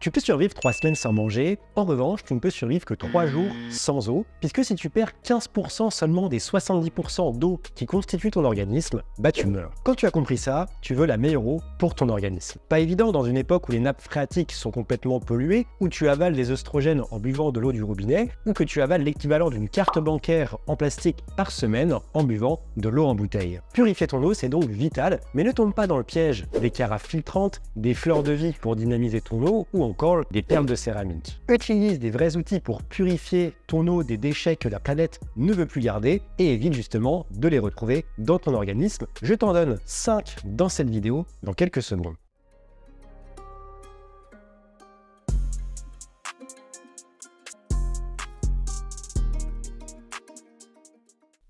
Tu peux survivre 3 semaines sans manger, en revanche, tu ne peux survivre que 3 jours sans eau, puisque si tu perds 15% seulement des 70% d'eau qui constituent ton organisme, bah tu meurs. Quand tu as compris ça, tu veux la meilleure eau pour ton organisme. Pas évident dans une époque où les nappes phréatiques sont complètement polluées, où tu avales des œstrogènes en buvant de l'eau du robinet, ou que tu avales l'équivalent d'une carte bancaire en plastique par semaine en buvant de l'eau en bouteille. Purifier ton eau, c'est donc vital, mais ne tombe pas dans le piège des carafes filtrantes, des fleurs de vie pour dynamiser ton eau, ou encore des perles de céramique. Utilise des vrais outils pour purifier ton eau des déchets que la planète ne veut plus garder et évite justement de les retrouver dans ton organisme. Je t'en donne 5 dans cette vidéo dans quelques secondes.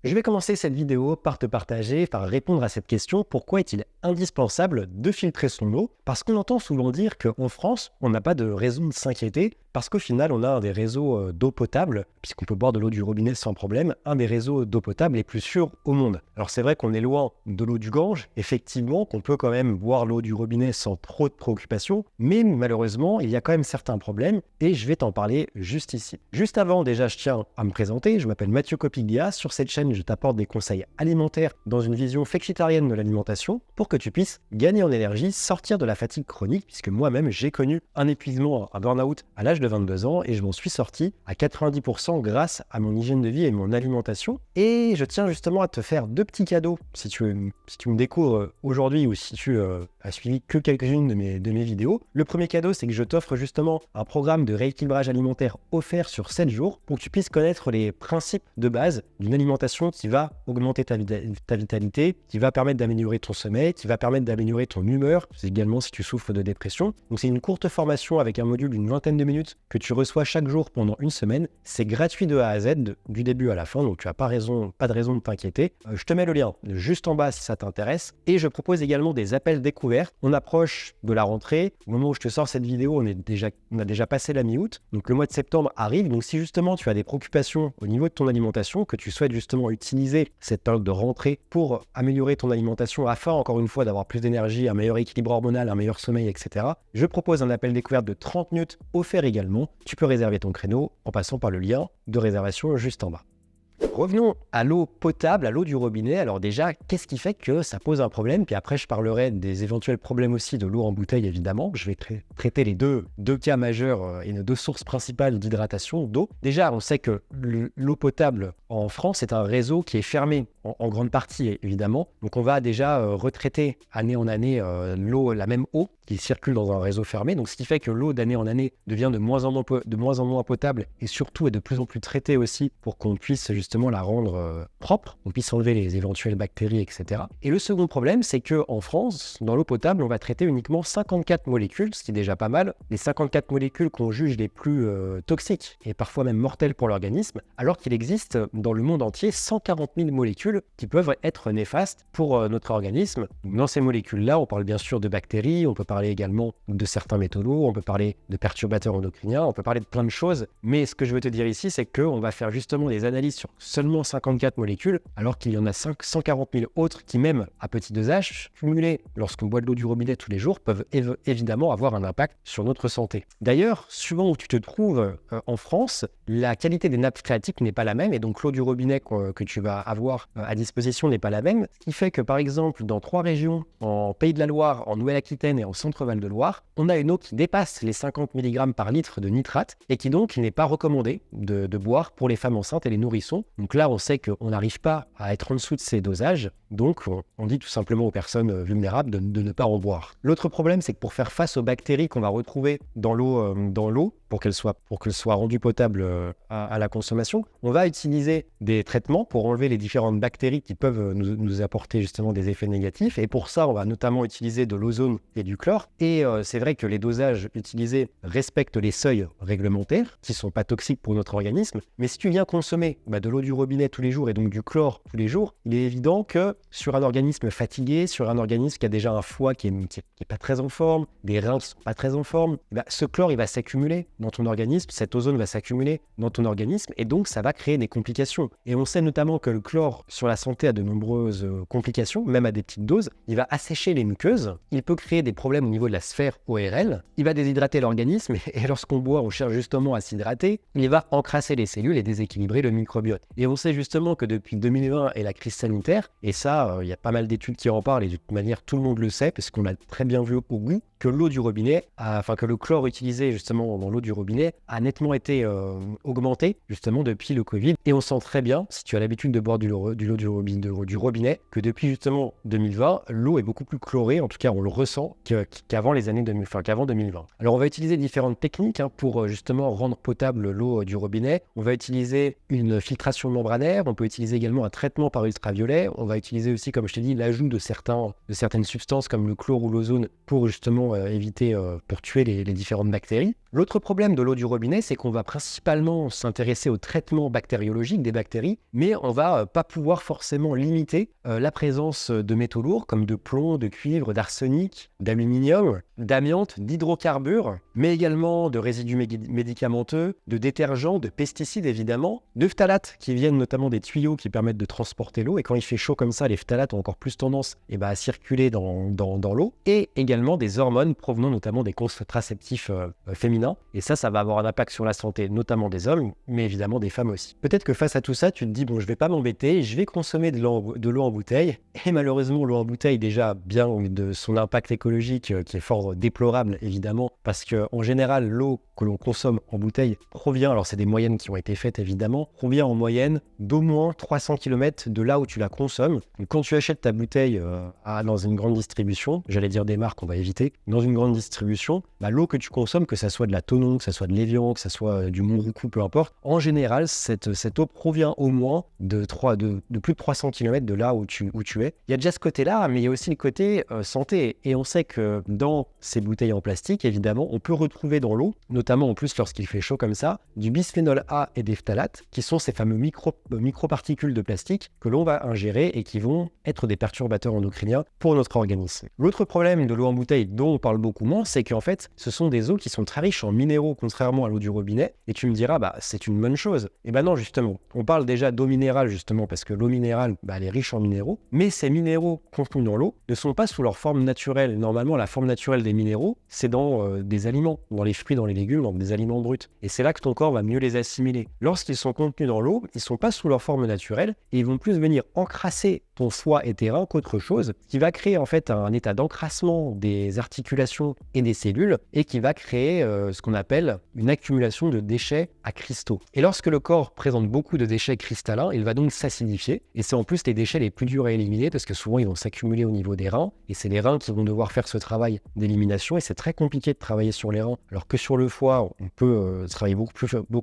Je vais commencer cette vidéo par te partager, par répondre à cette question: pourquoi est-il indispensable de filtrer son eau? Parce qu'on entend souvent dire qu'en France, on n'a pas de raison de s'inquiéter, parce qu'au final, on a un des réseaux d'eau potable, puisqu'on peut boire de l'eau du robinet sans problème, un des réseaux d'eau potable les plus sûrs au monde. Alors c'est vrai qu'on est loin de l'eau du Gange, effectivement, qu'on peut quand même boire l'eau du robinet sans trop de préoccupation, mais malheureusement, il y a quand même certains problèmes, et je vais t'en parler juste ici. Juste avant, déjà, je tiens à me présenter, je m'appelle Mathieu Copiglia. Sur cette chaîne, je t'apporte des conseils alimentaires dans une vision flexitarienne de l'alimentation pour que tu puisses gagner en énergie, sortir de la fatigue chronique, puisque moi-même j'ai connu un épuisement, un burn-out à l'âge de 22 ans et je m'en suis sorti à 90% grâce à mon hygiène de vie et mon alimentation. Et je tiens justement à te faire 2 petits cadeaux si tu me découvres aujourd'hui ou si tu as suivi que quelques-unes de mes vidéos. Le premier cadeau, c'est que je t'offre justement un programme de rééquilibrage alimentaire offert sur 7 jours pour que tu puisses connaître les principes de base d'une alimentation qui va augmenter ta vitalité, qui va permettre d'améliorer ton sommeil, qui va permettre d'améliorer ton humeur, c'est également si tu souffres de dépression. Donc c'est une courte formation avec un module d'une vingtaine de minutes que tu reçois chaque jour pendant une semaine. C'est gratuit de A à Z, du début à la fin, donc tu n'as pas de raison de t'inquiéter. Je te mets le lien juste en bas si ça t'intéresse. Et je propose également des appels découvertes. On approche de la rentrée. Au moment où je te sors cette vidéo, on a déjà passé la mi-août. Donc le mois de septembre arrive. Donc si justement tu as des préoccupations au niveau de ton alimentation, que tu souhaites justement utiliser cette période de rentrée pour améliorer ton alimentation afin, encore une fois, d'avoir plus d'énergie, un meilleur équilibre hormonal, un meilleur sommeil, etc., je propose un appel découverte de 30 minutes offert également. Tu peux réserver ton créneau en passant par le lien de réservation juste en bas. Revenons à l'eau potable, à l'eau du robinet. Alors déjà, qu'est-ce qui fait que ça pose un problème? Puis après, je parlerai des éventuels problèmes aussi de l'eau en bouteille, évidemment. Je vais traiter les deux cas majeurs et nos 2 sources principales d'hydratation d'eau. Déjà, on sait que l'eau potable en France est un réseau qui est fermé en grande partie, évidemment. Donc on va déjà retraiter année en année la même eau qui circule dans un réseau fermé. Donc ce qui fait que l'eau d'année en année devient de moins en moins potable et surtout est de plus en plus traitée aussi pour qu'on puisse justement la rendre propre, on puisse enlever les éventuelles bactéries, etc. Et le second problème, c'est qu'en France, dans l'eau potable, on va traiter uniquement 54 molécules, ce qui est déjà pas mal. Les 54 molécules qu'on juge les plus toxiques et parfois même mortelles pour l'organisme, alors qu'il existe dans le monde entier 140 000 molécules qui peuvent être néfastes pour notre organisme. Dans ces molécules-là, on parle bien sûr de bactéries, on peut parler également de certains métaux lourds, on peut parler de perturbateurs endocriniens, on peut parler de plein de choses. Mais ce que je veux te dire ici, c'est qu'on va faire justement des analyses sur seulement 54 molécules, alors qu'il y en a 140 000 autres qui, même à petit dosage, cumulées lorsqu'on boit de l'eau du robinet tous les jours, peuvent évidemment avoir un impact sur notre santé. D'ailleurs, suivant où tu te trouves en France, la qualité des nappes phréatiques n'est pas la même, et donc l'eau du robinet que tu vas avoir à disposition n'est pas la même, ce qui fait que par exemple dans 3 régions, en Pays de la Loire, en Nouvelle-Aquitaine et en Centre-Val de Loire, on a une eau qui dépasse les 50 mg par litre de nitrate et qui donc n'est pas recommandée de boire pour les femmes enceintes et les nourrissons. Donc là, on sait qu'on n'arrive pas à être en dessous de ces dosages, donc on dit tout simplement aux personnes vulnérables de ne pas en boire. L'autre problème, c'est que pour faire face aux bactéries qu'on va retrouver dans l'eau, pour qu'elle soit rendue potable à la consommation, on va utiliser des traitements pour enlever les différentes bactéries qui peuvent nous apporter justement des effets négatifs. Et pour ça, on va notamment utiliser de l'ozone et du chlore. Et c'est vrai que les dosages utilisés respectent les seuils réglementaires, qui ne sont pas toxiques pour notre organisme. Mais si tu viens consommer de l'eau du robinet tous les jours et donc du chlore tous les jours, il est évident que sur un organisme fatigué, sur un organisme qui a déjà un foie qui est pas très en forme, des reins qui sont pas très en forme, ce chlore il va s'accumuler dans ton organisme, cet ozone va s'accumuler dans ton organisme et donc ça va créer des complications. Et on sait notamment que le chlore sur la santé a de nombreuses complications, même à des petites doses. Il va assécher les muqueuses, il peut créer des problèmes au niveau de la sphère ORL, il va déshydrater l'organisme et lorsqu'on boit, on cherche justement à s'hydrater, il va encrasser les cellules et déséquilibrer le microbiote. Et on sait justement que depuis 2020 et la crise sanitaire, et ça, il y a pas mal d'études qui en parlent et de toute manière tout le monde le sait parce qu'on l'a très bien vu au goût, que l'eau du robinet, que le chlore utilisé justement dans l'eau du robinet a nettement été augmenté justement depuis le Covid. Et on sent très bien, si tu as l'habitude de boire de l'eau du robinet, que depuis justement 2020, l'eau est beaucoup plus chlorée, en tout cas on le ressent qu'avant les années 2000, qu'avant 2020. Alors on va utiliser différentes techniques pour justement rendre potable l'eau du robinet. On va utiliser une filtration membranaire, on peut utiliser également un traitement par ultraviolet, on va utiliser aussi, comme je t'ai dit, l'ajout de certaines substances comme le chlore ou l'ozone pour justement éviter, pour tuer les différentes bactéries. L'autre problème de l'eau du robinet, c'est qu'on va principalement s'intéresser au traitement bactériologique des bactéries, mais on va pas pouvoir forcément limiter la présence de métaux lourds comme de plomb, de cuivre, d'arsenic, d'aluminium, d'amiante, d'hydrocarbures, mais également de résidus médicamenteux, de détergents, de pesticides évidemment, de phtalates qui viennent notamment des tuyaux qui permettent de transporter l'eau, et quand il fait chaud comme ça, les phtalates ont encore plus tendance à circuler dans l'eau, et également des hormones provenant notamment des contraceptifs féminins, et ça va avoir un impact sur la santé, notamment des hommes, mais évidemment des femmes aussi. Peut-être que face à tout ça, tu te dis, bon, je vais pas m'embêter, je vais consommer de l'eau en bouteille, et malheureusement, l'eau en bouteille, déjà, bien de son impact écologique qui est fort déplorable, évidemment, parce qu'en général, l'eau que l'on consomme en bouteille provient, alors c'est des moyennes qui ont été faites évidemment, provient en moyenne d'au moins 300 km de là où tu la consommes. Donc, quand tu achètes ta bouteille dans une grande distribution, j'allais dire des marques, on va éviter, dans une grande distribution, l'eau que tu consommes, que ça soit de la Thonon, que ça soit de l'Évian, que ça soit du Monroucou, peu importe, en général, cette eau provient au moins de plus de 300 km de là où tu es. Il y a déjà ce côté-là, mais il y a aussi le côté santé. Et on sait que dans ces bouteilles en plastique, évidemment, on peut retrouver dans l'eau, notamment en plus lorsqu'il fait chaud comme ça, du bisphénol A et des phtalates, qui sont ces fameux microparticules de plastique que l'on va ingérer et qui vont être des perturbateurs endocriniens pour notre organisme. L'autre problème de l'eau en bouteille dont on parle beaucoup moins, c'est qu'en fait, ce sont des eaux qui sont très riches en minéraux, contrairement à l'eau du robinet. Et tu me diras, c'est une bonne chose. Et non, justement. On parle déjà d'eau minérale, justement, parce que l'eau minérale, elle est riche en minéraux. Mais ces minéraux contenus dans l'eau ne sont pas sous leur forme naturelle. Normalement, la forme naturelle des minéraux, c'est dans des aliments, dans les fruits, dans les légumes, dans des aliments bruts. Et c'est là que ton corps va mieux les assimiler. Lorsqu'ils sont contenus dans l'eau, ils ne sont pas sous leur forme naturelle et ils vont plus venir encrasser ton foie et tes reins qu'autre chose, qui va créer en fait un état d'encrassement des articulations et des cellules et qui va créer ce qu'on appelle une accumulation de déchets à cristaux. Et lorsque le corps présente beaucoup de déchets cristallins, il va donc s'acidifier et c'est en plus les déchets les plus durs à éliminer parce que souvent ils vont s'accumuler au niveau des reins et c'est les reins qui vont devoir faire ce travail d'élimination et c'est très compliqué de travailler sur les reins alors que sur le foie on peut travailler beaucoup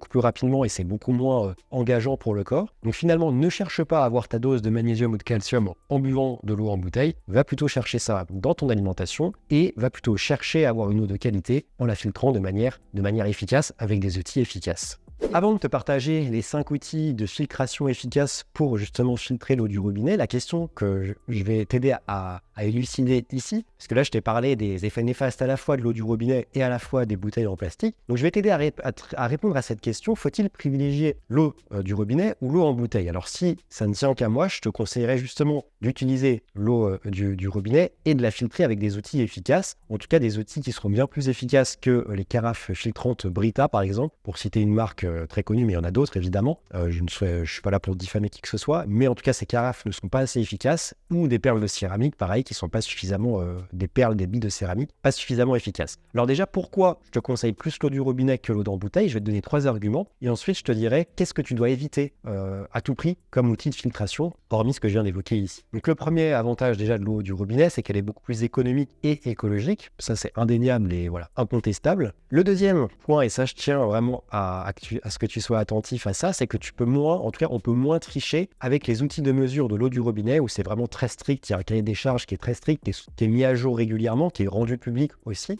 plus rapidement et c'est beaucoup moins engageant pour le corps. Donc finalement ne cherche pas à avoir ta dose de magnésium ou de calcium en buvant de l'eau en bouteille, va plutôt chercher ça dans ton alimentation et va plutôt chercher à avoir une eau de qualité en la filtrant de manière efficace avec des outils efficaces. Avant de te partager les 5 outils de filtration efficaces pour justement filtrer l'eau du robinet, la question que je vais t'aider à élucider ici, parce que là je t'ai parlé des effets néfastes à la fois de l'eau du robinet et à la fois des bouteilles en plastique, donc je vais t'aider à répondre à cette question, faut-il privilégier l'eau du robinet ou l'eau en bouteille? Alors si ça ne tient qu'à moi, je te conseillerais justement d'utiliser l'eau du robinet et de la filtrer avec des outils efficaces, en tout cas des outils qui seront bien plus efficaces que les carafes filtrantes Brita par exemple, pour citer une marque très connue, mais il y en a d'autres évidemment, je ne suis pas là pour diffamer qui que ce soit, mais en tout cas ces carafes ne sont pas assez efficaces, ou des perles de céramique pareil, qui sont pas suffisamment, des billes de céramique, pas suffisamment efficaces. Alors déjà, pourquoi je te conseille plus l'eau du robinet que l'eau en bouteille? Je vais te donner 3 arguments, et ensuite je te dirai qu'est-ce que tu dois éviter à tout prix comme outil de filtration, hormis ce que je viens d'évoquer ici. Donc le premier avantage déjà de l'eau du robinet, c'est qu'elle est beaucoup plus économique et écologique, ça c'est indéniable et voilà, incontestable. Le deuxième point, et ça je tiens vraiment à à ce que tu sois attentif à ça, c'est que tu peux moins, en tout cas, on peut moins tricher avec les outils de mesure de l'eau du robinet où c'est vraiment très strict. Il y a un cahier des charges qui est très strict, qui est mis à jour régulièrement, qui est rendu public aussi,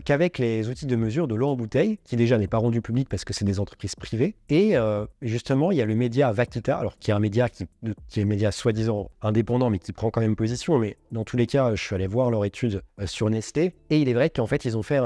qu'avec les outils de mesure de l'eau en bouteille, qui déjà n'est pas rendu public parce que c'est des entreprises privées. Et justement, il y a le média Vaquita, alors qui est un média qui est un média soi-disant indépendant, mais qui prend quand même position. Mais dans tous les cas, je suis allé voir leur étude sur Nestlé. Et il est vrai qu'en fait, ils ont fait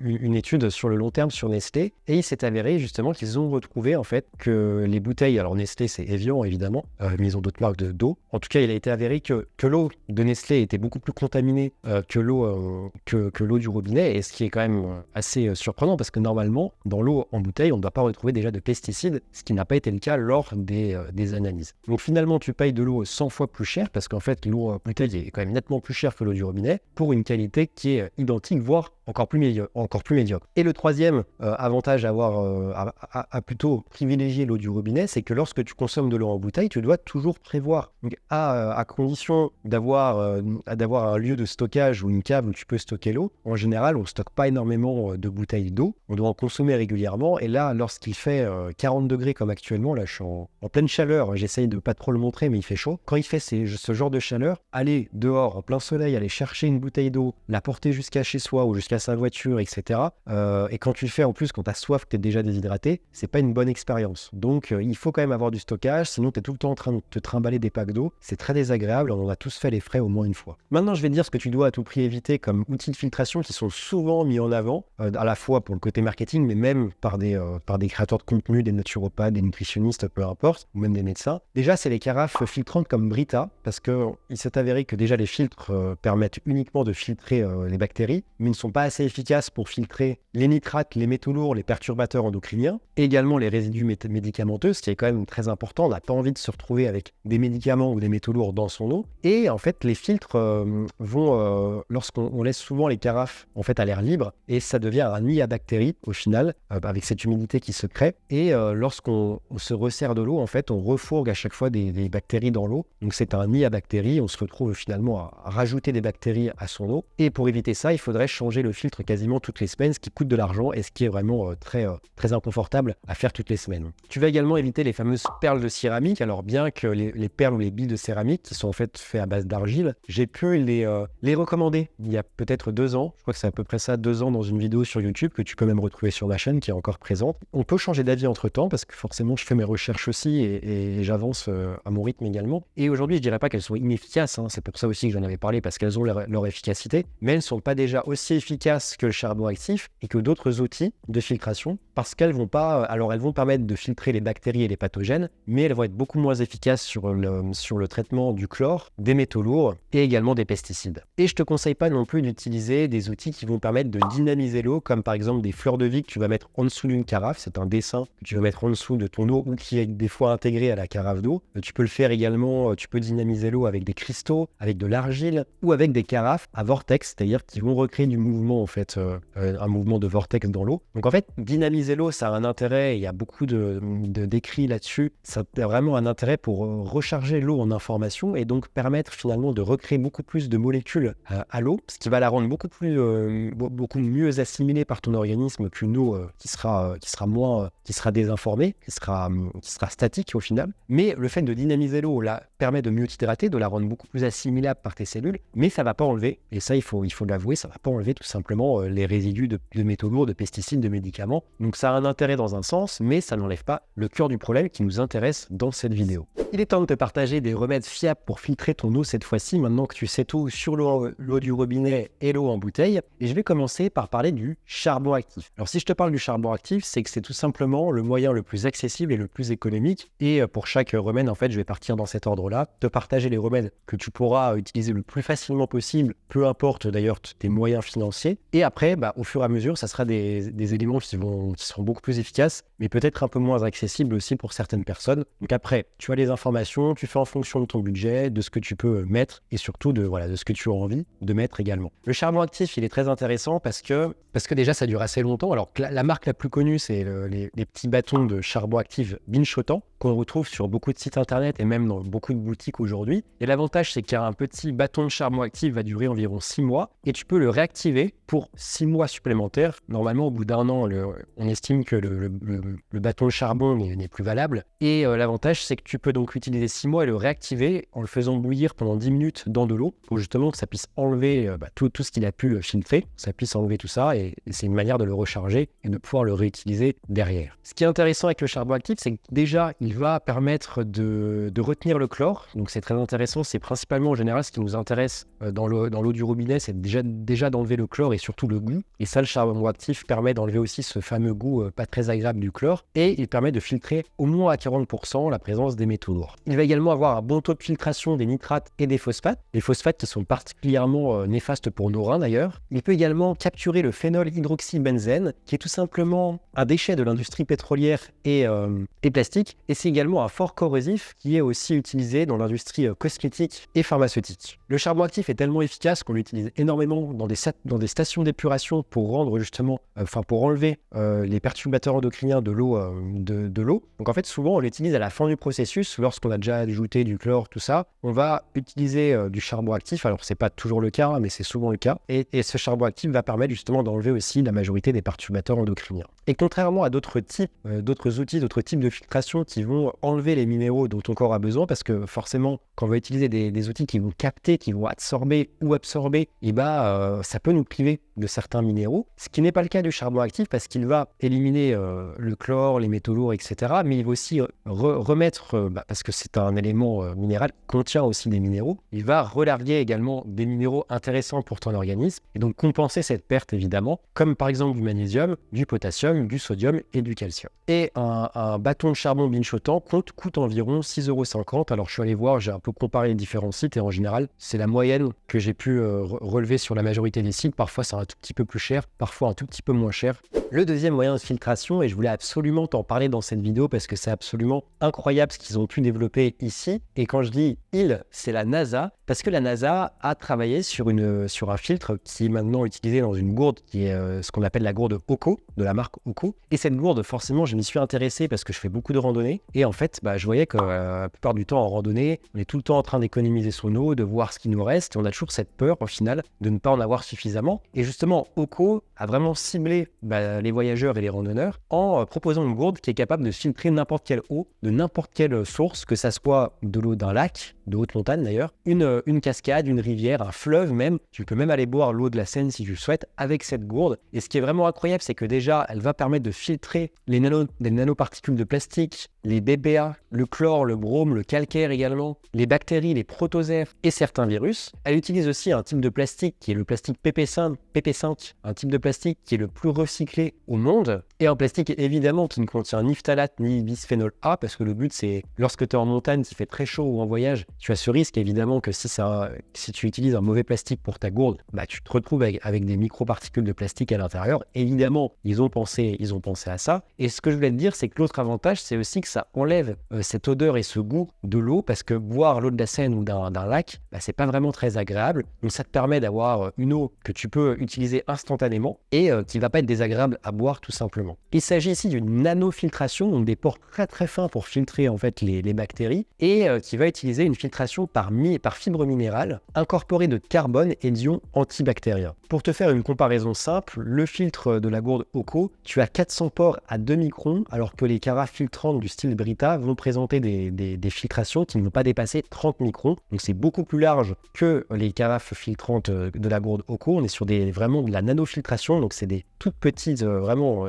une étude sur le long terme sur Nestlé. Et il s'est avéré justement qu'ils ont retrouvé en fait que les bouteilles, alors Nestlé c'est Evian évidemment, mais ils ont d'autres marques d'eau. En tout cas, il a été avéré que l'eau de Nestlé était beaucoup plus contaminée que l'eau du robinet. Et ce qui est quand même assez surprenant parce que normalement, dans l'eau en bouteille, on ne doit pas retrouver déjà de pesticides, ce qui n'a pas été le cas lors des analyses. Donc finalement, tu payes de l'eau 100 fois plus cher parce qu'en fait, l'eau en bouteille est quand même nettement plus chère que l'eau du robinet pour une qualité qui est identique, voire encore plus médiocre. Et le troisième avantage à plutôt privilégier l'eau du robinet, c'est que lorsque tu consommes de l'eau en bouteille, tu dois toujours prévoir, donc à condition d'avoir un lieu de stockage ou une cave où tu peux stocker l'eau. En général, on ne stocke pas énormément de bouteilles d'eau, on doit en consommer régulièrement. Et là, lorsqu'il fait 40 degrés comme actuellement, là je suis en pleine chaleur, j'essaye de pas trop le montrer, mais il fait chaud. Quand il fait ce genre de chaleur, aller dehors en plein soleil, aller chercher une bouteille d'eau, la porter jusqu'à chez soi ou jusqu'à sa voiture, etc. Et quand tu le fais en plus, quand tu as soif, que tu es déjà déshydraté, c'est pas une bonne expérience. Donc il faut quand même avoir du stockage, sinon tu es tout le temps en train de te trimballer des packs d'eau. C'est très désagréable, on en a tous fait les frais au moins une fois. Maintenant, je vais te dire ce que tu dois à tout prix éviter comme outils de filtration qui sont souvent mis en avant, à la fois pour le côté marketing, mais même par des créateurs de contenu, des naturopathes, des nutritionnistes, peu importe, ou même des médecins. Déjà, c'est les carafes filtrantes comme Brita, parce qu'il s'est avéré que déjà les filtres permettent uniquement de filtrer les bactéries, mais ne sont pas assez efficaces pour filtrer les nitrates, les métaux lourds, les perturbateurs endocriniens, et également les résidus médicamenteux, ce qui est quand même très important. On n'a pas envie de se retrouver avec des médicaments ou des métaux lourds dans son eau. Et en fait, les filtres vont, lorsqu'on laisse souvent les carafes en fait à l'air libre, et ça devient un nid à bactéries au final, avec cette humidité qui se crée. Et lorsqu'on se resserre de l'eau, en fait, on refourgue à chaque fois des bactéries dans l'eau. Donc c'est un nid à bactéries. On se retrouve finalement à rajouter des bactéries à son eau. Et pour éviter ça, il faudrait changer le filtre quasiment toutes les semaines, ce qui coûte de l'argent et ce qui est vraiment très inconfortable à faire toutes les semaines. Tu vas également éviter les fameuses perles de céramique. Alors bien que les perles ou les billes de céramique, qui sont en fait faites à base d'argile, j'ai pu les recommander il y a peut-être 2 ans. Je crois que c'est à peu près ça, 2 ans dans une vidéo sur YouTube que tu peux même retrouver sur ma chaîne qui est encore présente. On peut changer d'avis entre temps parce que forcément je fais mes recherches aussi et j'avance à mon rythme également. Et aujourd'hui, je dirais pas qu'elles sont inefficaces, hein. C'est pour ça aussi que j'en avais parlé parce qu'elles ont leur efficacité, mais elles ne sont pas déjà aussi efficaces que le charbon actif et que d'autres outils de filtration parce qu'elles vont pas, alors elles vont permettre de filtrer les bactéries et les pathogènes, mais elles vont être beaucoup moins efficaces sur le traitement du chlore, des métaux lourds et également des pesticides. Et je te conseille pas non plus d'utiliser des outils qui vont permettre de dynamiser l'eau, comme par exemple des fleurs de vie que tu vas mettre en dessous d'une carafe. C'est un dessin que tu vas mettre en dessous de ton eau ou qui est des fois intégré à la carafe d'eau. Tu peux le faire également, tu peux dynamiser l'eau avec des cristaux, avec de l'argile ou avec des carafes à vortex, c'est-à-dire qui vont recréer du mouvement en fait, un mouvement de vortex dans l'eau. Donc en fait, dynamiser l'eau, ça a un intérêt, il y a beaucoup d'écrits là-dessus. Ça a vraiment un intérêt pour recharger l'eau en information et donc permettre finalement de recréer beaucoup plus de molécules à l'eau, ce qui va la rendre beaucoup mieux assimilée par ton organisme qu'une eau qui sera désinformée, qui sera statique au final. Mais le fait de dynamiser l'eau permet de mieux t'hydrater, de la rendre beaucoup plus assimilable par tes cellules, mais ça va pas enlever, et ça il faut l'avouer, ça va pas enlever tout simplement les résidus de métaux lourds, de pesticides, de médicaments. Donc ça a un intérêt dans un sens, mais ça n'enlève pas le cœur du problème qui nous intéresse dans cette vidéo. Il est temps de te partager des remèdes fiables pour filtrer ton eau cette fois-ci, maintenant que tu sais tout sur l'eau du robinet et l'eau en bouteille. Et je vais commencer par parler du charbon actif. Alors si je te parle du charbon actif, c'est que c'est tout simplement le moyen le plus accessible et le plus économique. Et pour chaque remède, en fait, je vais partir dans cet ordre-là, te partager les remèdes que tu pourras utiliser le plus facilement possible, peu importe d'ailleurs tes moyens financiers. Et après, au fur et à mesure, ça sera des éléments qui seront beaucoup plus efficaces, mais peut-être un peu moins accessibles aussi pour certaines personnes. Donc après, tu as les informations, tu fais en fonction de ton budget, de ce que tu peux mettre et surtout de ce que tu as envie de mettre également. Le charbon actif, il est très intéressant parce que déjà, ça dure assez longtemps. Alors la marque la plus connue, c'est les petits bâtons de charbon actif Binchotan. qu'on retrouve sur beaucoup de sites internet et même dans beaucoup de boutiques aujourd'hui. Et l'avantage, c'est qu'un petit bâton de charbon actif va durer environ 6 mois et tu peux le réactiver pour 6 mois supplémentaires. Normalement, au bout d'1 an, on estime que le bâton de charbon n'est plus valable. Et l'avantage, c'est que tu peux donc utiliser 6 mois et le réactiver en le faisant bouillir pendant 10 minutes dans de l'eau pour justement que ça puisse enlever tout ce qu'il a pu filtrer, ça puisse enlever tout ça et c'est une manière de le recharger et de pouvoir le réutiliser derrière. Ce qui est intéressant avec le charbon actif, c'est que déjà, il va permettre de retenir le chlore. Donc c'est très intéressant, c'est principalement en général ce qui nous intéresse dans l'eau du robinet, c'est déjà d'enlever le chlore et surtout le goût. Et ça, le charbon actif permet d'enlever aussi ce fameux goût pas très agréable du chlore et il permet de filtrer au moins à 40% la présence des métaux lourds. Il va également avoir un bon taux de filtration des nitrates et des phosphates. Les phosphates qui sont particulièrement néfastes pour nos reins d'ailleurs. Il peut également capturer le phénol hydroxybenzène qui est tout simplement un déchet de l'industrie pétrolière et plastique. Et c'est également un fort corrosif qui est aussi utilisé dans l'industrie cosmétique et pharmaceutique. Le charbon actif est tellement efficace qu'on l'utilise énormément dans des stations d'épuration pour rendre justement, pour enlever les perturbateurs endocriniens de l'eau. Donc en fait, souvent on l'utilise à la fin du processus, lorsqu'on a déjà ajouté du chlore, tout ça, on va utiliser du charbon actif. Alors c'est pas toujours le cas, mais c'est souvent le cas. Et ce charbon actif va permettre justement d'enlever aussi la majorité des perturbateurs endocriniens. Et contrairement à d'autres outils, d'autres types de filtration qui vont enlever les minéraux dont ton corps a besoin, parce que forcément, quand on va utiliser des outils qui vont capter, qui vont absorber, ça peut nous priver de certains minéraux. Ce qui n'est pas le cas du charbon actif parce qu'il va éliminer le chlore, les métaux lourds, etc. Mais il va aussi remettre, parce que c'est un élément minéral, contient aussi des minéraux, il va relarguer également des minéraux intéressants pour ton organisme et donc compenser cette perte évidemment, comme par exemple du magnésium, du potassium, du sodium et du calcium. Et un bâton de charbon binchotant coûte environ 6,50 €. Alors je suis allé voir, j'ai un peu comparé les différents sites et en général, c'est la moyenne que j'ai pu relever sur la majorité des sites. Parfois, c'est un tout petit peu plus cher, parfois un tout petit peu moins cher. Le deuxième moyen de filtration, et je voulais absolument t'en parler dans cette vidéo parce que c'est absolument incroyable ce qu'ils ont pu développer ici. Et quand je dis ils, c'est la NASA, parce que la NASA a travaillé sur un filtre qui est maintenant utilisé dans une gourde qui est ce qu'on appelle la gourde Oco, de la marque Oco. Et cette gourde, forcément, je m'y suis intéressé parce que je fais beaucoup de randonnées. Et en fait, je voyais que la plupart du temps en randonnée, on est tout le temps en train d'économiser son eau, de voir ce qui nous reste. Et on a toujours cette peur, au final, de ne pas en avoir suffisamment. Et justement, Oco a vraiment ciblé les voyageurs et les randonneurs en proposant une gourde qui est capable de filtrer n'importe quelle eau, de n'importe quelle source, que ça soit de l'eau d'un lac, de haute montagne d'ailleurs, une cascade, une rivière, un fleuve même. Tu peux même aller boire l'eau de la Seine si tu le souhaites avec cette gourde. Et ce qui est vraiment incroyable, c'est que déjà, elle va permettre de filtrer les nanoparticules de plastique, les BPA, le chlore, le brome, le calcaire également, les bactéries, les protozoaires et certains virus. Elle utilise aussi un type de plastique qui est le plastique PP5, un type de plastique qui est le plus recyclé au monde. Et un plastique évidemment qui ne contient ni phtalate ni bisphénol A, parce que le but c'est, lorsque tu es en montagne, qu'il fait très chaud ou en voyage, tu as ce risque évidemment que si tu utilises un mauvais plastique pour ta gourde, tu te retrouves avec des microparticules de plastique à l'intérieur. Évidemment, ils ont pensé à ça. Et ce que je voulais te dire, c'est que l'autre avantage, c'est aussi que ça enlève cette odeur et ce goût de l'eau, parce que boire l'eau de la Seine ou d'un lac, c'est pas vraiment très agréable. Donc ça te permet d'avoir une eau que tu peux utiliser instantanément et qui va pas être désagréable à boire tout simplement. Il s'agit ici d'une nanofiltration, donc des pores très très fins pour filtrer en fait les bactéries, et qui va utiliser une filtration par fibre minérale incorporée de carbone et d'ions antibactériens. Pour te faire une comparaison simple, le filtre de la gourde Oco, tu as 400 pores à 2 microns, alors que les carafes filtrantes du style Brita vont présenter des filtrations qui ne vont pas dépasser 30 microns. Donc c'est beaucoup plus large que les carafes filtrantes de la gourde Oco. On est sur vraiment de la nanofiltration, donc c'est des toutes petites,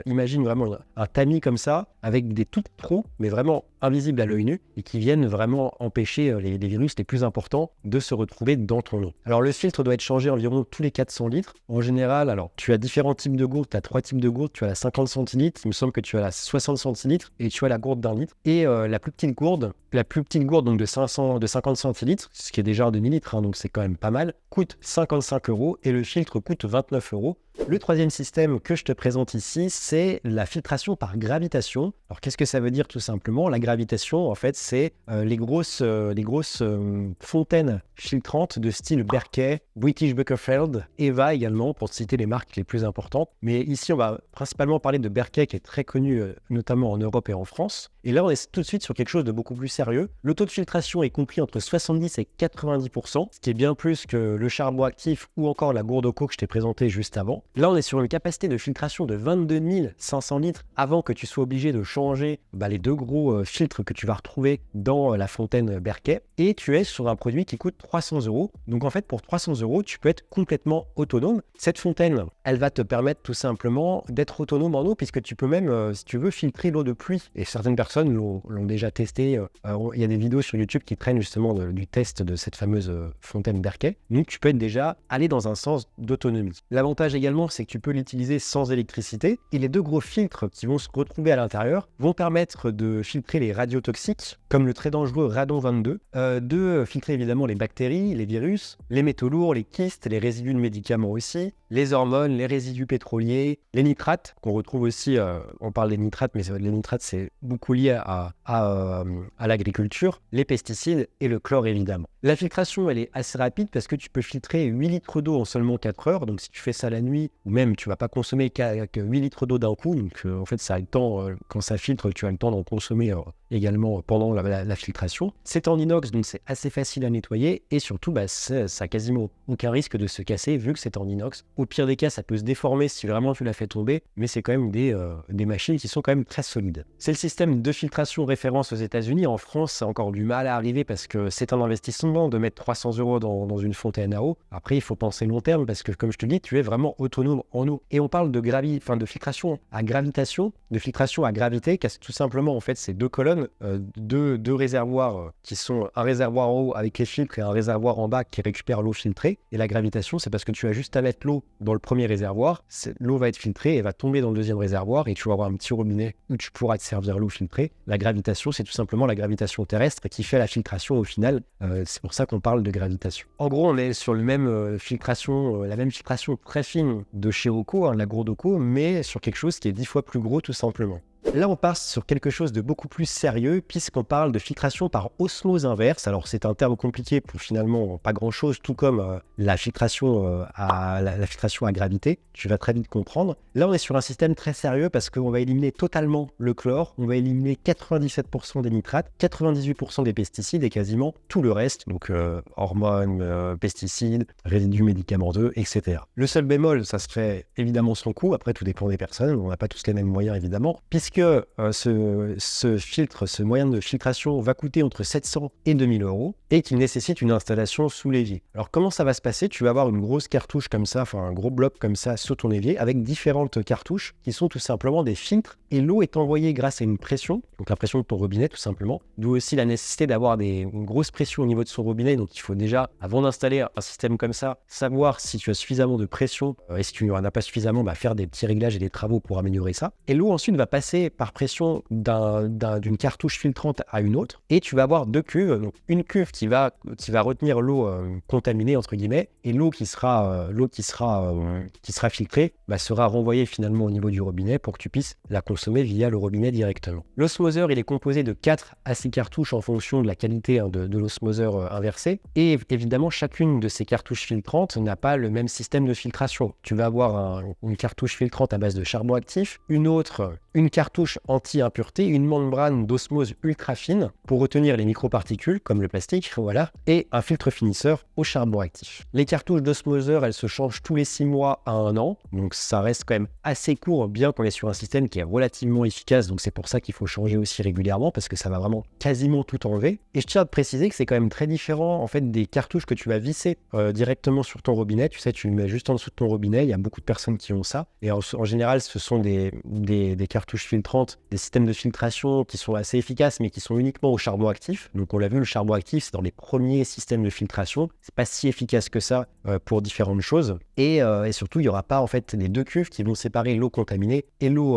imagine vraiment un tamis comme ça, avec des toutes trous, mais vraiment invisibles à l'œil nu, et qui viennent vraiment empêcher les virus les plus importants de se retrouver dans ton eau. Alors le filtre doit être changé environ tous les 400 litres. En général, alors tu as différents types de gourdes, tu as 3 types de gourdes, tu as la 50 centilitres, il me semble que tu as la 60 centilitres, et tu as la gourde d'1 litre. Et la plus petite gourde donc de 50 centilitres, ce qui est déjà un demi-litre, donc c'est quand même pas mal, coûte 55 €, et le filtre coûte 29 €. Le troisième système que je te présente ici, c'est la filtration par gravitation. Alors qu'est-ce que ça veut dire tout simplement? La gravitation, en fait, c'est les grosses fontaines filtrantes de style Berkey, British Buckerfield, Eva également, pour citer les marques les plus importantes. Mais ici, on va principalement parler de Berkey, qui est très connu notamment en Europe et en France. Et là, on est tout de suite sur quelque chose de beaucoup plus sérieux. Le taux de filtration est compris entre 70 et 90%, ce qui est bien plus que le charbon actif ou encore la gourde eau que je t'ai présenté juste avant. Là, on est sur une capacité de filtration de 22 500 litres avant que tu sois obligé de changer les deux gros filtres que tu vas retrouver dans la fontaine Berkey. Et tu es sur un produit qui coûte 300 €. Donc en fait, pour 300 €, tu peux être complètement autonome. Cette fontaine, elle va te permettre tout simplement d'être autonome en eau, puisque tu peux même, si tu veux, filtrer l'eau de pluie. Et certaines personnes l'ont déjà testé. Il y a des vidéos sur YouTube qui traînent justement du test de cette fameuse fontaine Berkey. Donc tu peux déjà aller dans un sens d'autonomie. L'avantage également, c'est que tu peux l'utiliser sans électricité. Et les deux gros filtres qui vont se retrouver à l'intérieur vont permettre de filtrer les radiotoxiques, comme le très dangereux radon 22, de filtrer évidemment les bactéries, les virus, les métaux lourds, les kystes, les résidus de médicaments aussi, les hormones, les résidus pétroliers, les nitrates, qu'on retrouve aussi, on parle des nitrates, mais les nitrates c'est beaucoup lié à l'agriculture, les pesticides et le chlore évidemment. La filtration, elle est assez rapide parce que tu peux filtrer 8 litres d'eau en seulement 4 heures, donc si tu fais ça la nuit, ou même tu vas pas consommer que 8 litres d'eau d'un coup, donc en fait ça a le temps, quand ça filtre, tu as le temps d'en consommer également pendant la filtration. C'est en inox, donc c'est assez facile à nettoyer, et surtout ça a quasiment aucun risque de se casser vu que c'est en inox. Au pire des cas, ça peut se déformer si vraiment tu l'as fait tomber, mais c'est quand même des machines qui sont quand même très solides. C'est le système de filtration référence aux États-Unis. En France, ça a encore du mal à arriver parce que c'est un investissement de mettre 300 € dans une fontaine à eau. Après, il faut penser long terme parce que, comme je te dis, tu es vraiment autonome en eau. Et on parle de filtration à gravitation, de filtration à gravité, car tout simplement, en fait, c'est deux colonnes, deux réservoirs qui sont un réservoir en haut avec les filtres et un réservoir en bas qui récupère l'eau filtrée. Et la gravitation, c'est parce que tu as juste à mettre l'eau dans le premier réservoir, l'eau va être filtrée et va tomber dans le deuxième réservoir et tu vas avoir un petit robinet où tu pourras te servir l'eau filtrée. La gravitation, c'est tout simplement la gravitation terrestre qui fait la filtration au final. C'est pour ça qu'on parle de gravitation. En gros, on est sur la même filtration très fine de chez Rocco, la gourde eau, mais sur quelque chose qui est 10 fois plus gros tout simplement. Là, on passe sur quelque chose de beaucoup plus sérieux puisqu'on parle de filtration par osmose inverse. Alors, c'est un terme compliqué pour finalement pas grand-chose, tout comme la filtration à gravité. Tu vas très vite comprendre. Là, on est sur un système très sérieux parce qu'on va éliminer totalement le chlore, on va éliminer 97% des nitrates, 98% des pesticides et quasiment tout le reste, donc hormones, pesticides, résidus médicamenteux, etc. Le seul bémol, ça se fait évidemment sans coût. Après, tout dépend des personnes. On n'a pas tous les mêmes moyens, évidemment, puisque ce moyen de filtration va coûter entre 700 et 2000 € et qu'il nécessite une installation sous l'évier. Alors comment ça va se passer? Tu vas avoir une grosse cartouche comme ça, un gros bloc comme ça sur ton évier avec différentes cartouches qui sont tout simplement des filtres, et l'eau est envoyée grâce à une pression, donc la pression de ton robinet tout simplement, d'où aussi la nécessité d'avoir une grosse pression au niveau de son robinet. Donc il faut déjà, avant d'installer un système comme ça, savoir si tu as suffisamment de pression et si tu n'en as pas suffisamment, faire des petits réglages et des travaux pour améliorer ça. Et l'eau ensuite va passer par pression d'une cartouche filtrante à une autre, et tu vas avoir deux cuves, donc une cuve qui va retenir l'eau contaminée entre guillemets, et l'eau qui sera filtrée sera renvoyée finalement au niveau du robinet pour que tu puisses la consommer via le robinet directement. L'osmoseur, il est composé de 4 à 6 cartouches en fonction de la qualité de l'osmoseur inversé, et évidemment chacune de ces cartouches filtrantes n'a pas le même système de filtration. Tu vas avoir une cartouche filtrante à base de charbon actif, une cartouche anti-impureté, une membrane d'osmose ultra fine pour retenir les microparticules comme le plastique, voilà, et un filtre finisseur au charbon actif. Les cartouches d'osmoseur, elles se changent tous les 6 mois à 1 an, donc ça reste quand même assez court, bien qu'on est sur un système qui est relativement efficace, donc c'est pour ça qu'il faut changer aussi régulièrement parce que ça va vraiment quasiment tout enlever. Et je tiens à te préciser que c'est quand même très différent en fait des cartouches que tu vas visser directement sur ton robinet. Tu sais, tu le mets juste en dessous de ton robinet, il y a beaucoup de personnes qui ont ça, et en général ce sont des cartouches filtrantes, des systèmes de filtration qui sont assez efficaces mais qui sont uniquement au charbon actif. Donc on l'a vu, le charbon actif c'est dans les premiers systèmes de filtration, c'est pas si efficace que ça pour différentes choses, et surtout il n'y aura pas en fait les deux cuves qui vont séparer l'eau contaminée et l'eau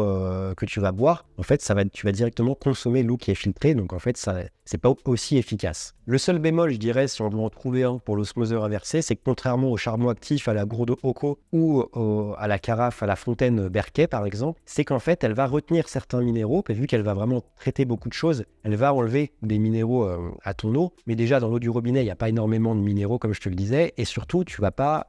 que tu vas boire. En fait tu vas directement consommer l'eau qui est filtrée, donc en fait ça c'est pas aussi efficace. Le seul bémol, je dirais, si on doit en trouver un pour l'osmoseur inversé, c'est que contrairement au charbon actif, à la Gros de Hocco ou à la carafe, à la fontaine Berquet par exemple, c'est qu'en fait, elle va retenir certains minéraux, et vu qu'elle va vraiment traiter beaucoup de choses, elle va enlever des minéraux à ton eau. Mais déjà, dans l'eau du robinet, il n'y a pas énormément de minéraux, comme je te le disais, et surtout,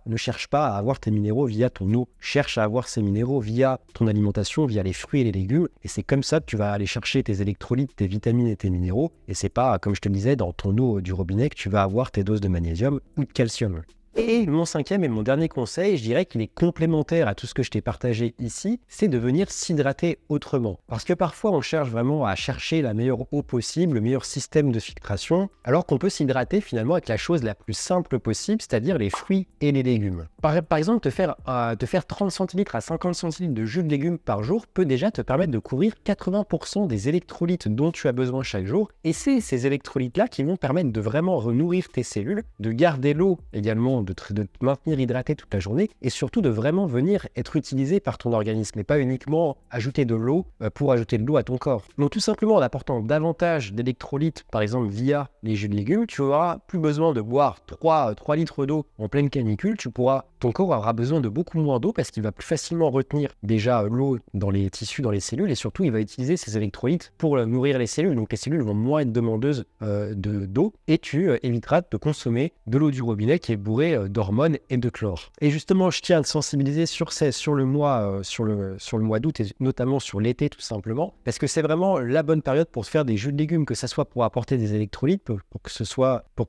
ne cherche pas à avoir tes minéraux via ton eau. Cherche à avoir ces minéraux via ton alimentation, via les fruits et les légumes, et c'est comme ça que tu vas aller chercher tes électrolytes, tes vitamines et tes minéraux, et c'est pas, comme je te le disais, dans ton eau du robinet que tu vas avoir tes doses de magnésium ou de calcium. Et mon cinquième et mon dernier conseil, je dirais qu'il est complémentaire à tout ce que je t'ai partagé ici, c'est de venir s'hydrater autrement. Parce que parfois on cherche vraiment à chercher la meilleure eau possible, le meilleur système de filtration, alors qu'on peut s'hydrater finalement avec la chose la plus simple possible, c'est-à-dire les fruits et les légumes. Par exemple, te faire 30 centilitres à 50 centilitres de jus de légumes par jour peut déjà te permettre de couvrir 80% des électrolytes dont tu as besoin chaque jour. Et c'est ces électrolytes-là qui vont permettre de vraiment renourrir tes cellules, de garder l'eau également, de te maintenir hydraté toute la journée et surtout de vraiment venir être utilisé par ton organisme et pas uniquement ajouter de l'eau pour ajouter de l'eau à ton corps. Donc tout simplement en apportant davantage d'électrolytes, par exemple via les jus de légumes, tu n'auras plus besoin de boire 3 litres d'eau en pleine canicule, ton corps aura besoin de beaucoup moins d'eau parce qu'il va plus facilement retenir déjà l'eau dans les tissus, dans les cellules et surtout il va utiliser ces électrolytes pour nourrir les cellules. Donc les cellules vont moins être demandeuses d'eau et tu éviteras de consommer de l'eau du robinet qui est bourrée d'hormones et de chlore. Et justement, je tiens à te sensibiliser sur le mois d'août et notamment sur l'été tout simplement, parce que c'est vraiment la bonne période pour se faire des jus de légumes, que ça soit pour apporter des électrolytes, pour que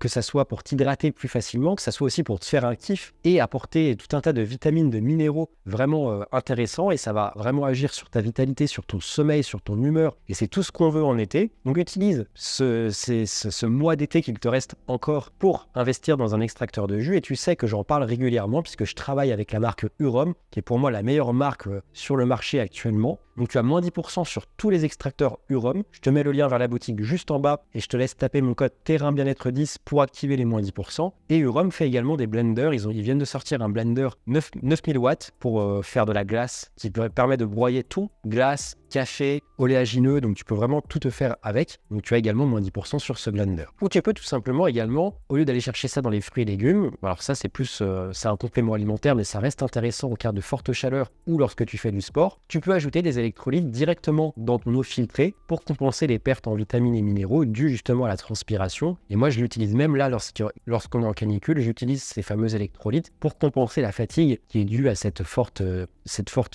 ça soit pour t'hydrater plus facilement, que ça soit aussi pour te faire un kiff et apporter tout un tas de vitamines, de minéraux vraiment intéressants et ça va vraiment agir sur ta vitalité, sur ton sommeil, sur ton humeur et c'est tout ce qu'on veut en été. Donc utilise ce mois d'été qu'il te reste encore pour investir dans un extracteur de jus et tu sais que j'en parle régulièrement puisque je travaille avec la marque Urom qui est pour moi la meilleure marque sur le marché actuellement. Donc tu as moins 10% sur tous les extracteurs Urom. Je te mets le lien vers la boutique juste en bas et je te laisse taper mon code Terrain Bien-être 10 pour activer les moins 10%. Et Urom fait également des blenders. Ils viennent de sortir un blender 9000 watts pour faire de la glace qui permet de broyer tout, glace, café, oléagineux, donc tu peux vraiment tout te faire avec. Donc tu as également moins 10% sur ce blender. Ou tu peux tout simplement également, au lieu d'aller chercher ça dans les fruits et légumes, alors ça c'est plus, c'est un complément alimentaire mais ça reste intéressant au cas de forte chaleur ou lorsque tu fais du sport, tu peux ajouter des électrolytes directement dans ton eau filtrée pour compenser les pertes en vitamines et minéraux dues justement à la transpiration. Et moi je l'utilise même là lorsqu'on est en canicule, j'utilise ces fameux électrolytes pour compenser la fatigue qui est due à cette forte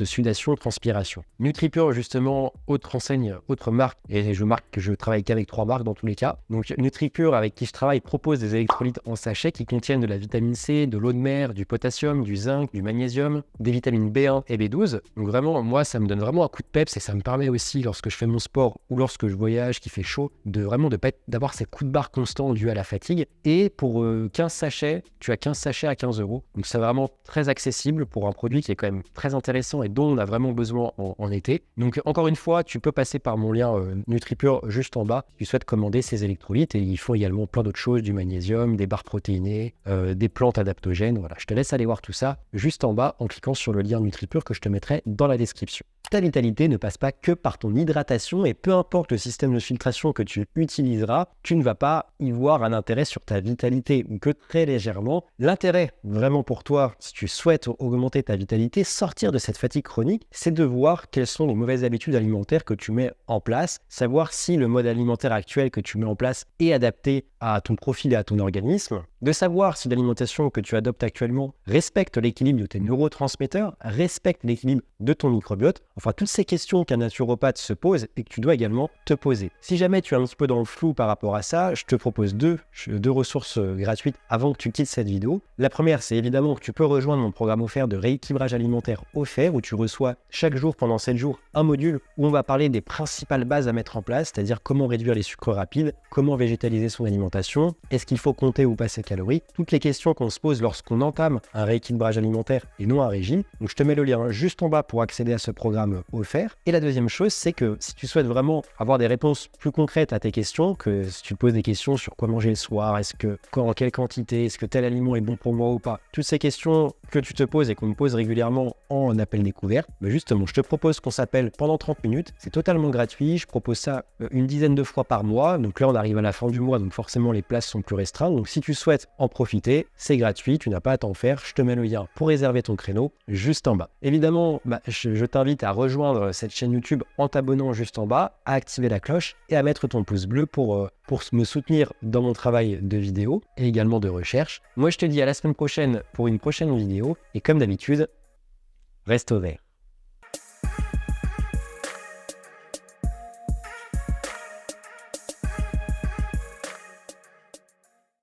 sudation, transpiration. NutriPure justement, autre enseigne, autre marque, et je travaille qu'avec 3 marques dans tous les cas. Donc NutriPure avec qui je travaille propose des électrolytes en sachet qui contiennent de la vitamine C, de l'eau de mer, du potassium, du zinc, du magnésium, des vitamines B1 et B12. Donc vraiment, moi ça me donne vraiment un coup de peps et ça me permet aussi lorsque je fais mon sport ou lorsque je voyage, qu'il fait chaud, d'avoir ces coups de barre constants dus à la fatigue. Et pour 15 sachets, tu as 15 sachets à 15 €. Donc c'est vraiment très accessible pour un produit qui est quand même très intéressant et dont on a vraiment besoin en été. Donc encore une fois, tu peux passer par mon lien NutriPure juste en bas si tu souhaites commander ces électrolytes et ils font également plein d'autres choses, du magnésium, des barres protéinées, des plantes adaptogènes. Voilà, je te laisse aller voir tout ça juste en bas en cliquant sur le lien NutriPure que je te mettrai dans la description. Ta vitalité ne passe pas que par ton hydratation et peu importe le système de filtration que tu utiliseras, tu ne vas pas y voir un intérêt sur ta vitalité ou que très légèrement. L'intérêt vraiment pour toi, si tu souhaites augmenter ta vitalité, sortir de cette fatigue chronique, c'est de voir quelles sont les mauvaises habitudes alimentaires que tu mets en place, savoir si le mode alimentaire actuel que tu mets en place est adapté à ton profil et à ton organisme, de savoir si l'alimentation que tu adoptes actuellement respecte l'équilibre de tes neurotransmetteurs, respecte l'équilibre de ton microbiote. Enfin, toutes ces questions qu'un naturopathe se pose et que tu dois également te poser. Si jamais tu es un petit peu dans le flou par rapport à ça, je te propose deux ressources gratuites avant que tu quittes cette vidéo. La première, c'est évidemment que tu peux rejoindre mon programme offert de rééquilibrage alimentaire offert où tu reçois chaque jour pendant 7 jours un module où on va parler des principales bases à mettre en place, c'est-à-dire comment réduire les sucres rapides, comment végétaliser son alimentation, est-ce qu'il faut compter ou pas ses calories, toutes les questions qu'on se pose lorsqu'on entame un rééquilibrage alimentaire et non un régime. Donc je te mets le lien juste en bas pour accéder à ce programme programme offert. Et la deuxième chose, c'est que si tu souhaites vraiment avoir des réponses plus concrètes à tes questions, que si tu te poses des questions sur quoi manger le soir, en quelle quantité, est-ce que tel aliment est bon pour moi ou pas, toutes ces questions que tu te poses et qu'on me pose régulièrement en appel découverte, justement, je te propose qu'on s'appelle pendant 30 minutes. C'est totalement gratuit. Je propose ça une dizaine de fois par mois. Donc là, on arrive à la fin du mois, donc forcément, les places sont plus restreintes. Donc si tu souhaites en profiter, c'est gratuit. Tu n'as pas à t'en faire. Je te mets le lien pour réserver ton créneau juste en bas. Évidemment, je t'invite à rejoindre cette chaîne YouTube en t'abonnant juste en bas, à activer la cloche et à mettre ton pouce bleu pour me soutenir dans mon travail de vidéo et également de recherche. Moi, je te dis à la semaine prochaine pour une prochaine vidéo. Et comme d'habitude, reste au vert.